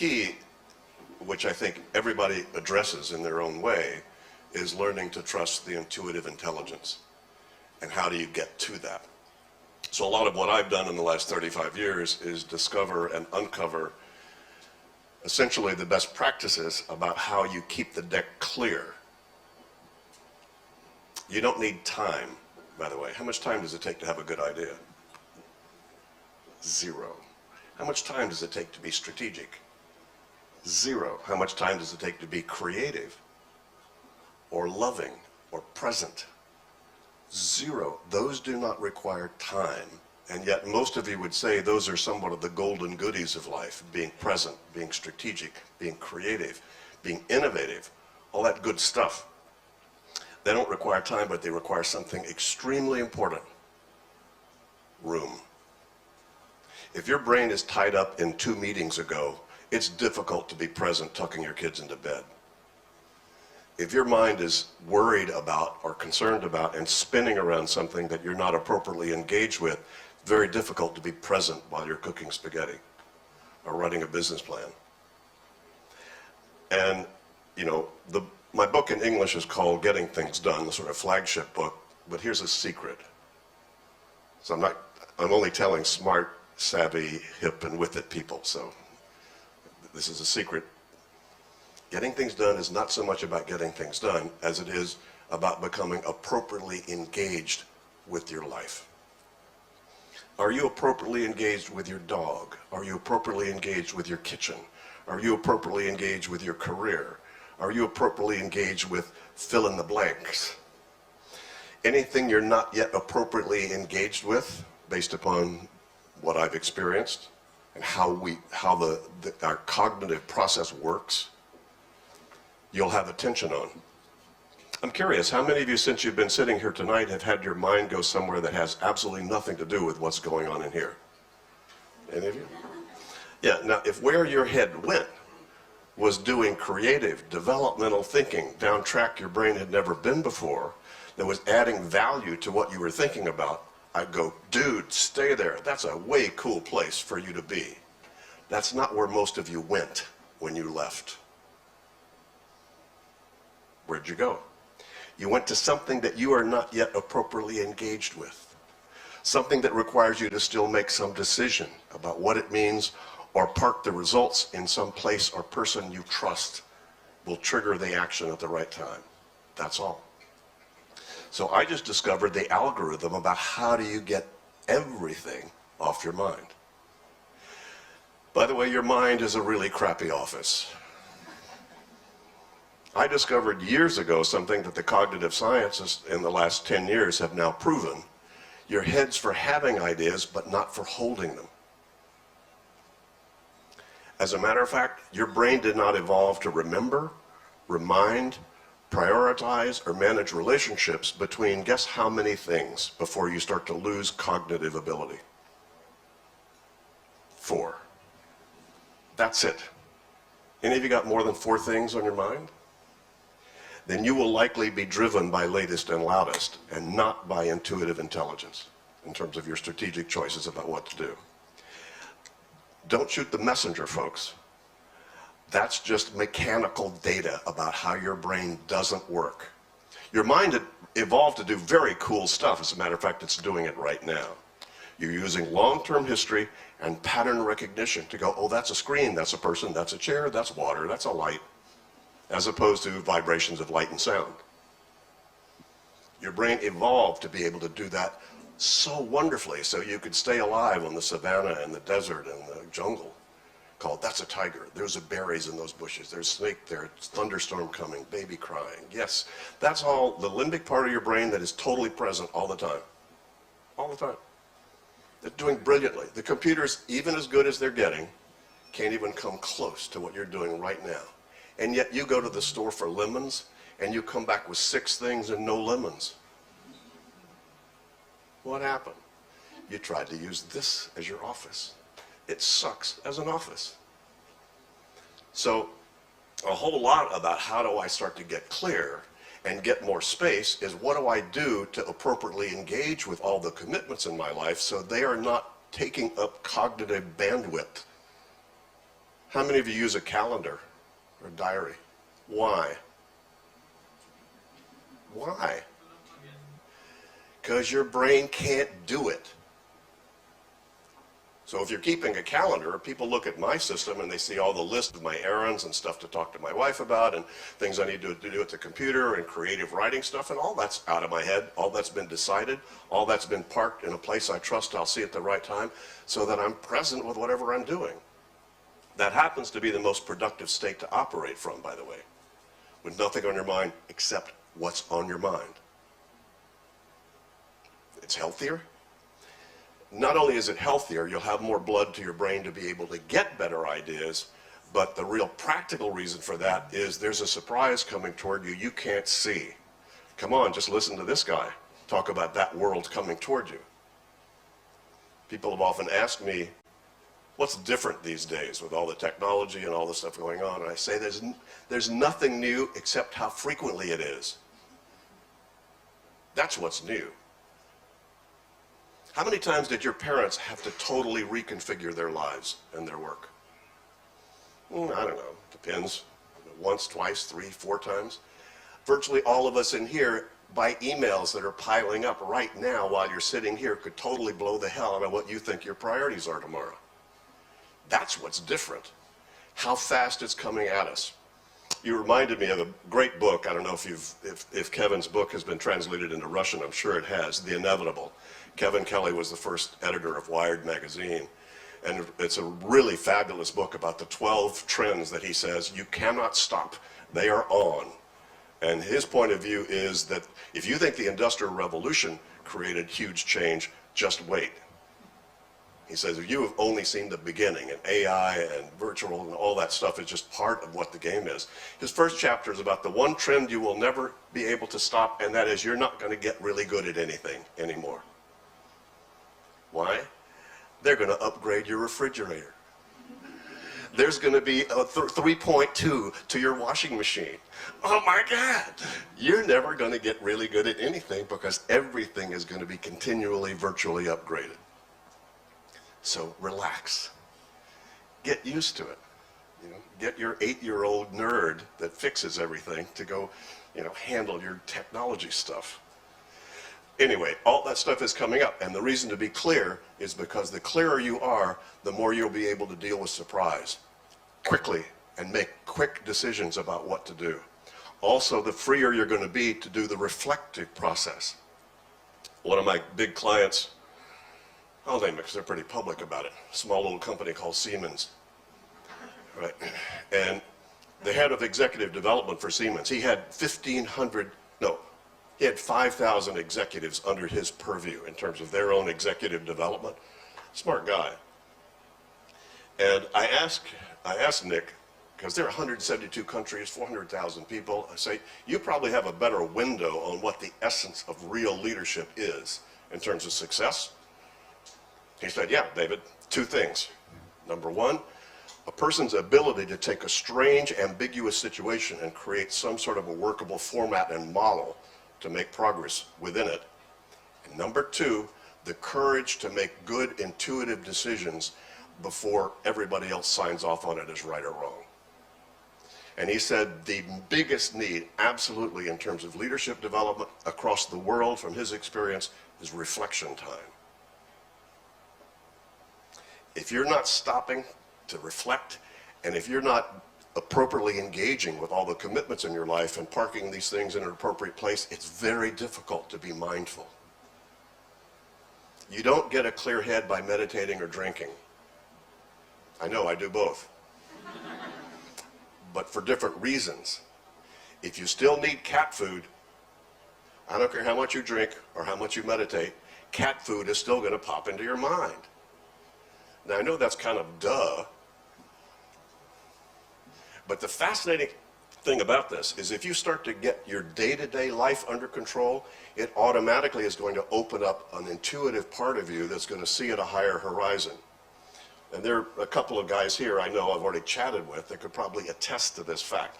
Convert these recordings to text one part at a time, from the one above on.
key, which I think everybody addresses in their own way, is learning to trust the intuitive intelligence. And how do you get to that? So a lot of what I've done in the last 35 years is discover and uncover essentially the best practices about how you keep the deck clear. You don't need time, by the way. How much time does it take to have a good idea? 0. How much time does it take to be strategic? 0. How much time does it take to be creative or loving or present? 0. Those do not require time. And yet most of you would say those are somewhat of the golden goodies of life: being present, being strategic, being creative, being innovative, all that good stuff. They don't require time, but they require something extremely important: room. If your brain is tied up in 2 meetings ago, it's difficult to be present tucking your kids into bed. If your mind is worried about or concerned about and spinning around something that you're not appropriately engaged with, it's very difficult to be present while you're cooking spaghetti or writing a business plan. And, you know, my book in English is called Getting Things Done, the sort of flagship book, but here's a secret. So I'm only telling smart, savvy, hip, and with it people, so this is a secret. Getting things done is not so much about getting things done as it is about becoming appropriately engaged with your life. Are you appropriately engaged with your dog? Are you appropriately engaged with your kitchen? Are you appropriately engaged with your career? Are you appropriately engaged with fill in the blanks? Anything you're not yet appropriately engaged with, based upon what I've experienced and how our cognitive process works, you'll have attention on. I'm curious, how many of you, since you've been sitting here tonight, have had your mind go somewhere that has absolutely nothing to do with what's going on in here? Any of you? Yeah, now if where your head went was doing creative, developmental thinking down track your brain had never been before, that was adding value to what you were thinking about, I'd go, dude, stay there. That's a way cool place for you to be. That's not where most of you went when you left. Where'd you go? You went to something that you are not yet appropriately engaged with. Something that requires you to still make some decision about what it means, or park the results in some place or person you trust will trigger the action at the right time. That's all. So I just discovered the algorithm about how do you get everything off your mind. By the way, your mind is a really crappy office. I discovered years ago something that the cognitive scientists in the last 10 years have now proven. Your head's for having ideas, but not for holding them. As a matter of fact, your brain did not evolve to remember, remind, prioritize, or manage relationships between guess how many things before you start to lose cognitive ability? 4. That's it. Any of you got more than 4 things on your mind? Then you will likely be driven by latest and loudest and not by intuitive intelligence in terms of your strategic choices about what to do. Don't shoot the messenger, folks. That's just mechanical data about how your brain doesn't work. Your mind evolved to do very cool stuff. As a matter of fact, it's doing it right now. You're using long-term history and pattern recognition to go, oh, that's a screen, that's a person, that's a chair, that's water, that's a light, as opposed to vibrations of light and sound. Your brain evolved to be able to do that so wonderfully, so you could stay alive on the savannah and the desert and the jungle. Called, that's a tiger, there's berries in those bushes, there's snake there, thunderstorm coming, baby crying. Yes, that's all the limbic part of your brain that is totally present all the time. All the time. They're doing brilliantly. The computers, even as good as they're getting, can't even come close to what you're doing right now. And yet you go to the store for lemons and you come back with 6 things and no lemons. What happened? You tried to use this as your office. It sucks as an office. So a whole lot about how do I start to get clear and get more space is what do I do to appropriately engage with all the commitments in my life so they are not taking up cognitive bandwidth. How many of you use a calendar or a diary? Why? Why? Because your brain can't do it. So if you're keeping a calendar, people look at my system and they see all the list of my errands and stuff to talk to my wife about and things I need to do at the computer and creative writing stuff, and all that's out of my head, all that's been decided, all that's been parked in a place I trust I'll see at the right time so that I'm present with whatever I'm doing. That happens to be the most productive state to operate from, by the way, with nothing on your mind except what's on your mind. It's healthier. Not only is it healthier, you'll have more blood to your brain to be able to get better ideas, but the real practical reason for that is there's a surprise coming toward you you can't see. Come on, just listen to this guy talk about that world coming toward you. People have often asked me, what's different these days with all the technology and all the stuff going on? And I say there's nothing new except how frequently it is. That's what's new. How many times did your parents have to totally reconfigure their lives and their work? I don't know, depends. Once, twice, 3, 4 times. Virtually all of us in here, by emails that are piling up right now while you're sitting here, could totally blow the hell out of what you think your priorities are tomorrow. That's what's different. How fast it's coming at us. You reminded me of a great book. I don't know if Kevin's book has been translated into Russian. I'm sure it has. The Inevitable. Kevin Kelly was the first editor of Wired magazine. And it's a really fabulous book about the 12 trends that he says you cannot stop. They are on. And his point of view is that if you think the Industrial Revolution created huge change, just wait. He says, if you have only seen the beginning, and AI and virtual and all that stuff is just part of what the game is. His first chapter is about the one trend you will never be able to stop, and that is you're not going to get really good at anything anymore. Why? They're going to upgrade your refrigerator. There's going to be a 3.2 to your washing machine. Oh my God! You're never going to get really good at anything because everything is going to be continually virtually upgraded. So relax. Get used to it. Get your 8-year-old nerd that fixes everything to go, handle your technology stuff. Anyway, all that stuff is coming up, and the reason to be clear is because the clearer you are, the more you'll be able to deal with surprise quickly and make quick decisions about what to do. Also, the freer you're going to be to do the reflective process. One of my big clients, I'll name it because they're pretty public about it, a small little company called Siemens, right? And the head of executive development for Siemens, he had 5,000 executives under his purview in terms of their own executive development. Smart guy. And I asked Nick, because there are 172 countries, 400,000 people, I say, you probably have a better window on what the essence of real leadership is in terms of success. He said, yeah, David, 2 things. Number 1, a person's ability to take a strange, ambiguous situation and create some sort of a workable format and model to make progress within it. And number 2, the courage to make good, intuitive decisions before everybody else signs off on it as right or wrong. And he said the biggest need, absolutely, in terms of leadership development across the world from his experience, is reflection time. If you're not stopping to reflect, and if you're not appropriately engaging with all the commitments in your life and parking these things in an appropriate place, it's very difficult to be mindful. You don't get a clear head by meditating or drinking. I know, I do both. But for different reasons. If you still need cat food, I don't care how much you drink or how much you meditate, cat food is still going to pop into your mind. Now, I know that's kind of duh, but the fascinating thing about this is if you start to get your day-to-day life under control, it automatically is going to open up an intuitive part of you that's going to see at a higher horizon. And there are a couple of guys here I know I've already chatted with that could probably attest to this fact.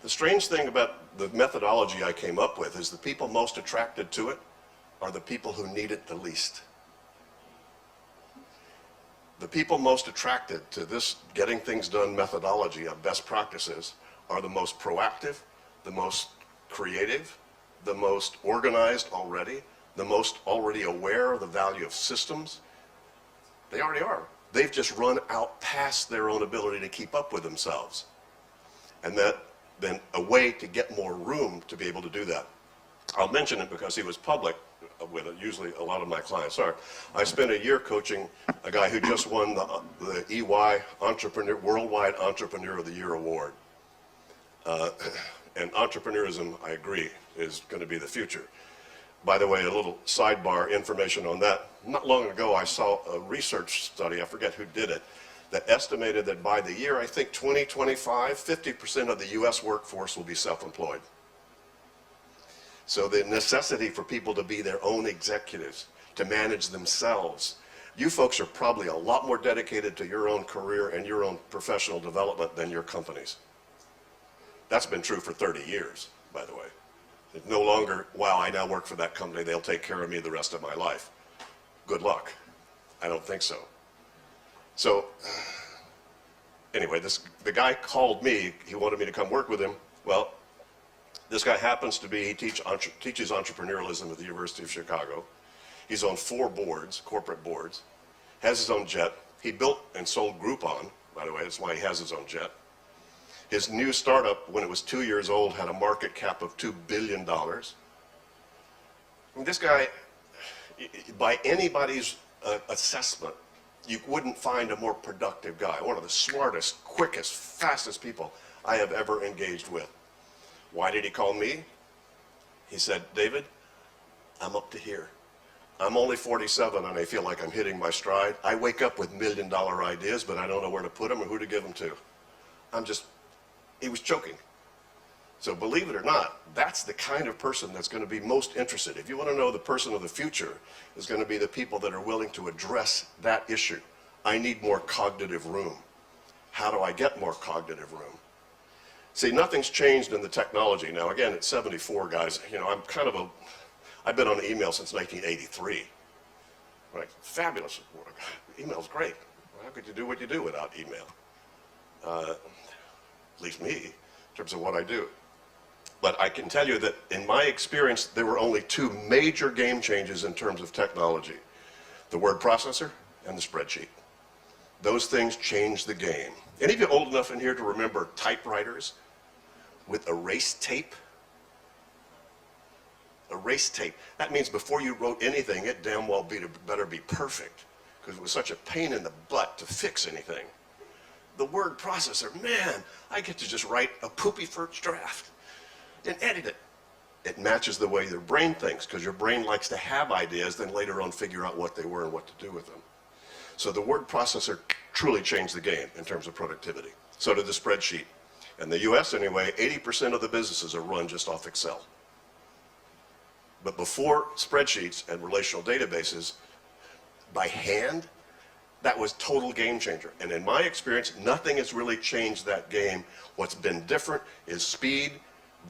The strange thing about the methodology I came up with is the people most attracted to it are the people who need it the least. the people most attracted to this getting things done methodology of best practices are the most proactive, the most creative, the most organized already, the most already aware of the value of systems. They already are. They've just run out past their own ability to keep up with themselves. And that then a way to get more room to be able to do that. I'll mention it because he was public with it. Usually a lot of my clients are. I spent a year coaching a guy who just won the EY Worldwide Entrepreneur of the Year Award. And entrepreneurism, I agree, is going to be the future. By the way, a little sidebar information on that. Not long ago, I saw a research study, I forget who did it, that estimated that by the year, I think 2025, 50% of the US workforce will be self-employed. So the necessity for people to be their own executives, to manage themselves. You folks are probably a lot more dedicated to your own career and your own professional development than your companies. That's been true for 30 years, by the way. It's no longer, wow, I now work for that company, they'll take care of me the rest of my life. Good luck. I don't think so. So, anyway, the guy called me, he wanted me to come work with him. Well, this guy happens to be, he teaches entrepreneurialism at the University of Chicago. He's on 4 boards, corporate boards, has his own jet. He built and sold Groupon, by the way, that's why he has his own jet. His new startup, when it was 2 years old, had a market cap of $2 billion. I mean, this guy, by anybody's assessment, you wouldn't find a more productive guy. One of the smartest, quickest, fastest people I have ever engaged with. Why did he call me? He said, David, I'm up to here. I'm only 47 and I feel like I'm hitting my stride. I wake up with $1 million ideas, but I don't know where to put them or who to give them to. He was joking. So believe it or not, that's the kind of person that's going to be most interested. If you want to know the person of the future, is going to be the people that are willing to address that issue. I need more cognitive room. How do I get more cognitive room? See, nothing's changed in the technology. Now, again, at 74, guys, you know, I've been on email since 1983. Right? Fabulous. Email's great. How could you do what you do without email? At least me, in terms of what I do. But I can tell you that in my experience, there were only 2 major game changes in terms of technology. The word processor and the spreadsheet. Those things changed the game. Any of you old enough in here to remember typewriters with erase tape? Erase tape. That means before you wrote anything, it damn well better be perfect, because it was such a pain in the butt to fix anything. The word processor, man, I get to just write a poopy first draft and edit it. It matches the way your brain thinks, because your brain likes to have ideas, then later on figure out what they were and what to do with them. So the word processor truly changed the game in terms of productivity. So did the spreadsheet. In the US anyway, 80% of the businesses are run just off Excel. But before spreadsheets and relational databases, by hand, that was total game changer. And in my experience, nothing has really changed that game. What's been different is speed,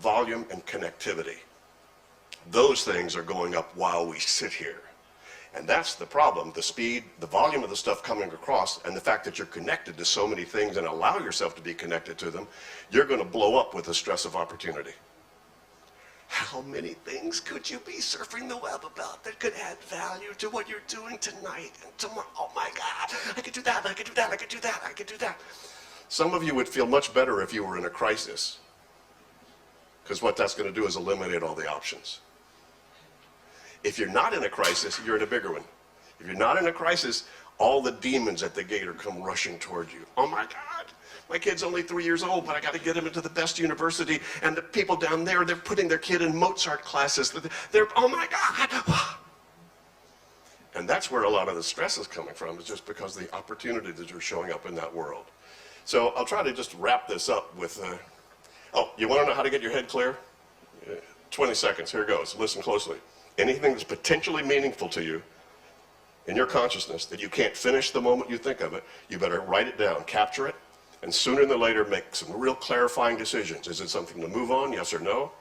volume, and connectivity. Those things are going up while we sit here. And that's the problem, the speed, the volume of the stuff coming across, and the fact that you're connected to so many things and allow yourself to be connected to them, you're going to blow up with the stress of opportunity. How many things could you be surfing the web about that could add value to what you're doing tonight and tomorrow? Oh my God, I could do that, I could do that, I could do that, I could do that. Some of you would feel much better if you were in a crisis, because what that's going to do is eliminate all the options. If you're not in a crisis, you're in a bigger one. If you're not in a crisis, all the demons at the gate are come rushing toward you. Oh my God, my kid's only 3 years old, but I got to get him into the best university, and the people down there, they're putting their kid in Mozart classes. They're, oh my God. And that's where a lot of the stress is coming from, is just because of the opportunity that are showing up in that world. So I'll try to just wrap this up with, oh, you want to know how to get your head clear? 20 seconds, here it goes, listen closely. Anything that's potentially meaningful to you in your consciousness that you can't finish the moment you think of it, you better write it down, capture it, and sooner than later make some real clarifying decisions. Is it something to move on, yes or no?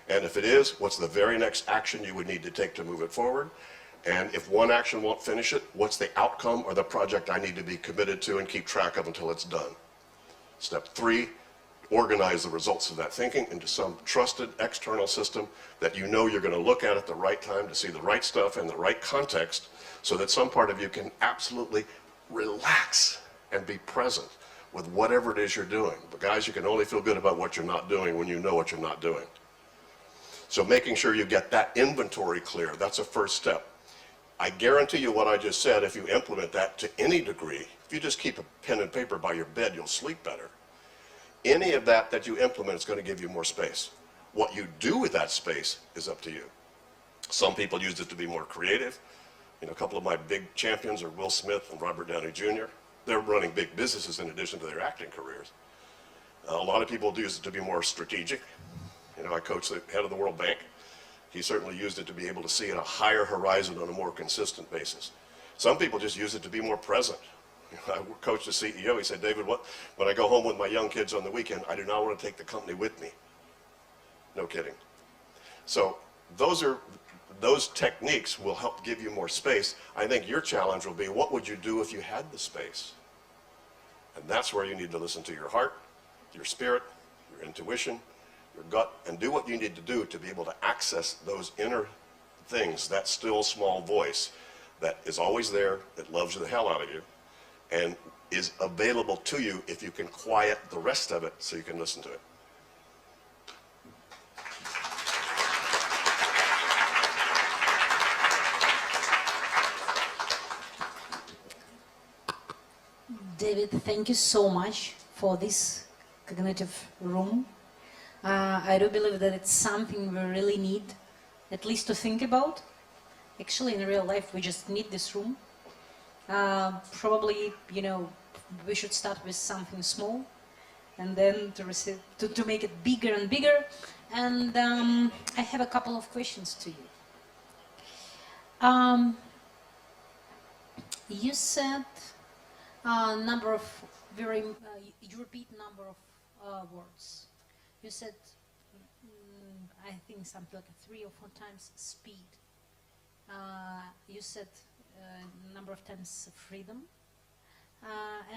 And if it is, what's the very next action you would need to take to move it forward? And if one action won't finish it, what's the outcome or the project I need to be committed to and keep track of until it's done? Step 3, organize the results of that thinking into some trusted external system that you know you're going to look at the right time to see the right stuff in the right context, so that some part of you can absolutely relax and be present with whatever it is you're doing. But guys, you can only feel good about what you're not doing when you know what you're not doing. So making sure you get that inventory clear, that's a first step. I guarantee you what I just said, if you implement that to any degree, if you just keep a pen and paper by your bed, you'll sleep better. Any of that you implement is going to give you more space. What you do with that space is up to you. Some people use it to be more creative. You know, a couple of my big champions are Will Smith and Robert Downey Jr. They're running big businesses in addition to their acting careers. A lot of people use it to be more strategic. You know, I coach the head of the World Bank. He certainly used it to be able to see at a higher horizon on a more consistent basis. Some people just use it to be more present. I coached the CEO. He said, David, when I go home with my young kids on the weekend, I do not want to take the company with me. No kidding. So those techniques will help give you more space. I think your challenge will be, what would you do if you had the space? And that's where you need to listen to your heart, your spirit, your intuition, your gut, and do what you need to do to be able to access those inner things, that still small voice that is always there, that loves the hell out of you, and is available to you if you can quiet the rest of it so you can listen to it. David, thank you so much for this cognitive room. I do believe that it's something we really need, at least to think about. Actually, in real life, we just need this room. Probably, you know, we should start with something small, and then to make it bigger and bigger. And I have a couple of questions to you. You said number of you repeat number of words. You said, I think something like 3 or 4 times speed. You said number of times freedom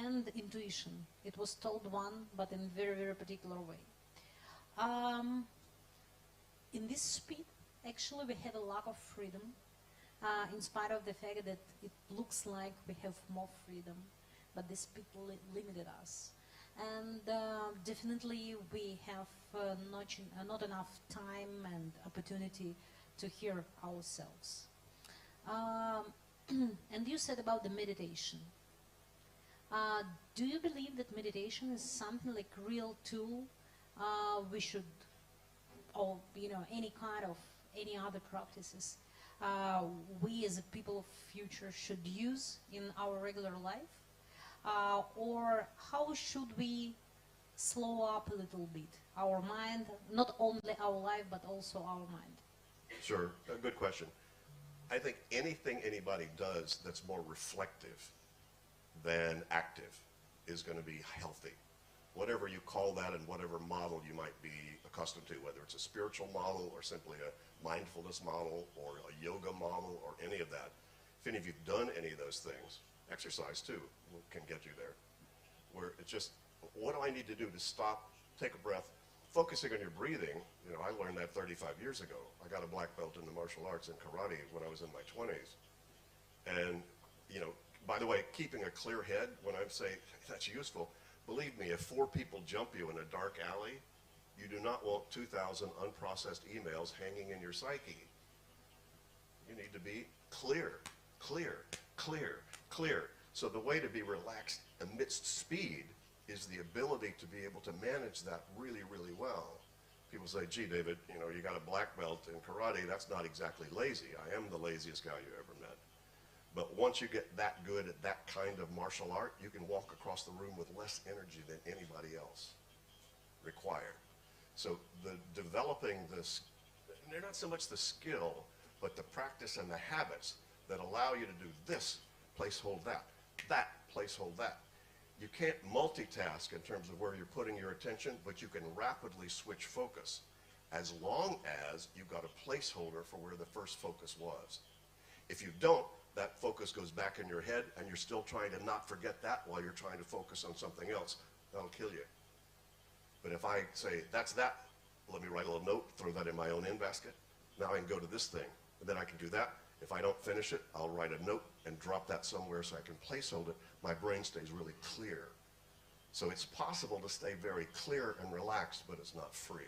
and intuition. It was told one, but in very, very particular way. In this speed, actually, we have a lack of freedom, in spite of the fact that it looks like we have more freedom, but the speed limited us. And definitely we have not enough time and opportunity to hear ourselves. And you said about the meditation. Do you believe that meditation is something like real tool we should, or you know, any other practices we as a people of future should use in our regular life? Or how should we slow up a little bit our mind, not only our life, but also our mind? Sure, a good question. I think anything anybody does that's more reflective than active is going to be healthy. Whatever you call that and whatever model you might be accustomed to, whether it's a spiritual model or simply a mindfulness model or a yoga model or any of that. If any of you've done any of those things, exercise too can get you there. Where it's just, what do I need to do to stop, take a breath, focusing on your breathing? You know, I learned that 35 years ago. I got a black belt in the martial arts and karate when I was in my 20s. And, you know, by the way, keeping a clear head, when I say that's useful, believe me, if 4 people jump you in a dark alley, you do not want 2,000 unprocessed emails hanging in your psyche. You need to be clear, clear, clear, clear. So the way to be relaxed amidst speed is the ability to be able to manage that really, really well. People say, gee, David, you know, you got a black belt in karate. That's not exactly lazy. I am the laziest guy you ever met. But once you get that good at that kind of martial art, you can walk across the room with less energy than anybody else required. So the developing this, they're not so much the skill, but the practice and the habits that allow you to do this, place hold that place hold that. You can't multitask in terms of where you're putting your attention, but you can rapidly switch focus as long as you've got a placeholder for where the first focus was. If you don't, that focus goes back in your head, and you're still trying to not forget that while you're trying to focus on something else. That'll kill you. But if I say, that's that, let me write a little note, throw that in my own in basket. Now I can go to this thing, and then I can do that. If I don't finish it, I'll write a note and drop that somewhere so I can placehold it. My brain stays really clear. So it's possible to stay very clear and relaxed, but it's not free.